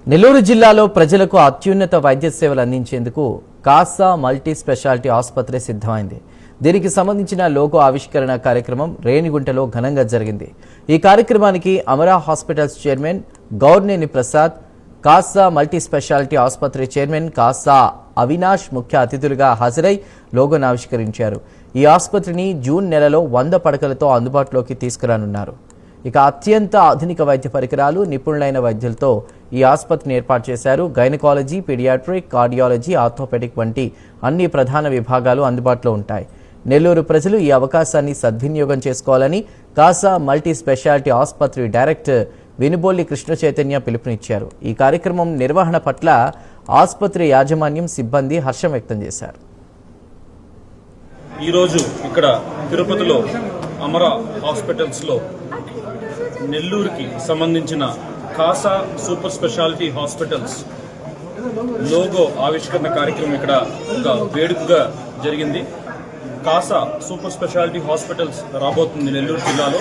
నెల్లూరు జిల్లాలో ప్రజలకు అత్యున్నత వైద్య సేవలు అందించేందుకు కాసా మల్టీ స్పెషాలిటీ ఆసుపత్రి సిద్ధమైంది. దీనికి సంబంధించిన లోగో ఆవిష్కరణ కార్యక్రమం రేణిగుంటలో ఘనంగా జరిగింది. ఈ కార్యక్రమానికి Amara hospitals chairman Gourneni Prasad, Kasa multi speciality ఆసుపత్రి చైర్మన్ కాసా అవినాష్ ముఖ్య అతిథులుగా హాజరై లోగోను ఆవిష్కరించారు. ఈ ఆసుపత్రిని జూన్ నెలలో 100 పడకలతో అందుబాటులోకి తీసుకురానున్నారు. ఇక అత్యంత ఆధునిక వైద్య పరికరాలు, నిపుణులైన వైద్యులతో ఈ ఆసుపత్రిని ఏర్పాటు చేశారు. గైనకాలజీ, పీడియాట్రిక్, కార్డియాలజీ, ఆర్థోపెడిక్ వంటి అన్ని ప్రధాన విభాగాలు అందుబాటులో ఉంటాయి. నెల్లూరు ప్రజలు ఈ అవకాశాన్ని సద్వినియోగం చేసుకోవాలని కాసా మల్టీ స్పెషాలిటీ ఆసుపత్రి డైరెక్టర్ వినుబోల్లి కృష్ణ చైతన్య పిలుపునిచ్చారు. ఈ కార్యక్రమం నిర్వహణ పట్ల ఆసుపత్రి యాజమాన్యం, సిబ్బంది హర్షం వ్యక్తం చేశారు. ఈరోజు ఇక్కడ తిరుపతిలో అమరా హాస్పిటల్స్లో నెల్లూరుకి సంబంధించిన Kasa super speciality hospitals logo ఆవిష్కరణ కార్యక్రమం ఇక్కడ ఒక వేడుకగా జరిగింది. కాసా సూపర్ స్పెషాలిటీ హాస్పిటల్స్ రాబోతుంది నెల్లూరు జిల్లాలో.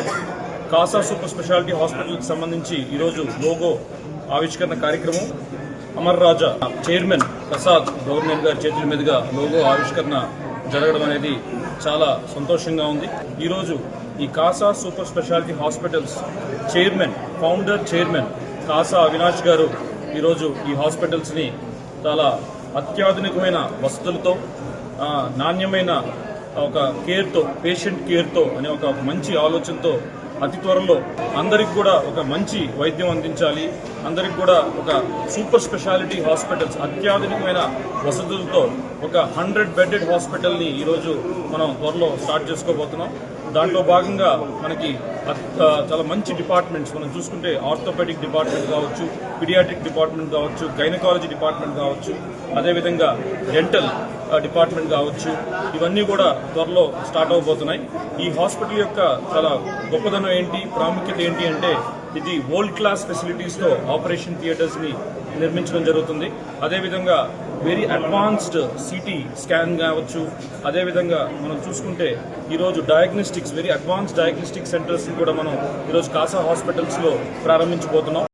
కాసా సూపర్ స్పెషాలిటీ హాస్పిటల్కి సంబంధించి ఈరోజు లోగో ఆవిష్కరణ కార్యక్రమం అమర్ రాజా చైర్మన్ ప్రసాద్ గవర్నర్ గారి చేతుల మీదుగా లోగో ఆవిష్కరణ జరగడం అనేది చాలా సంతోషంగా ఉంది. ఈరోజు ఈ Kasa super speciality hospitals chairman, founder chairman Kasa Avinash గారు ఈరోజు ఈ హాస్పిటల్స్ని చాలా అత్యాధునికమైన వసతులతో, నాణ్యమైన ఒక కేర్తో, పేషెంట్ కేర్తో అనే ఒక మంచి ఆలోచనతో అతి త్వరలో అందరికి కూడా ఒక మంచి వైద్యం అందించాలి, అందరికి కూడా ఒక సూపర్ స్పెషాలిటీ హాస్పిటల్స్ అత్యాధునికమైన వసతులతో ఒక 100 బెడెడ్ హాస్పిటల్ని ఈరోజు మనం త్వరలో స్టార్ట్ చేసుకోబోతున్నాం. దాంట్లో భాగంగా మనకి చాలా మంచి డిపార్ట్మెంట్స్ మనం చూసుకుంటే ఆర్థోపెడిక్ డిపార్ట్మెంట్ కావచ్చు, పీడియాట్రిక్ డిపార్ట్మెంట్ కావచ్చు, గైనకాలజీ డిపార్ట్మెంట్ కావచ్చు, అదేవిధంగా డెంటల్ డిపార్ట్మెంట్ కావచ్చు, ఇవన్నీ కూడా త్వరలో స్టార్ట్ అవబోతున్నాయి. ఈ హాస్పిటల్ యొక్క చాలా గొప్పదనం ఏంటి, ప్రాముఖ్యత ఏంటి అంటే ఇది వరల్డ్ క్లాస్ ఫెసిలిటీస్తో ఆపరేషన్ థియేటర్స్ని నిర్మించడం జరుగుతుంది. అదేవిధంగా వెరీ అడ్వాన్స్డ్ సిటీ స్కాన్ కావచ్చు, అదేవిధంగా మనం చూసుకుంటే ఈరోజు డయాగ్నోస్టిక్స్, వెరీ అడ్వాన్స్డ్ డయాగ్నోస్టిక్ సెంటర్స్ని కూడా మనం ఈరోజు కాసా హాస్పిటల్స్లో ప్రారంభించబోతున్నాం.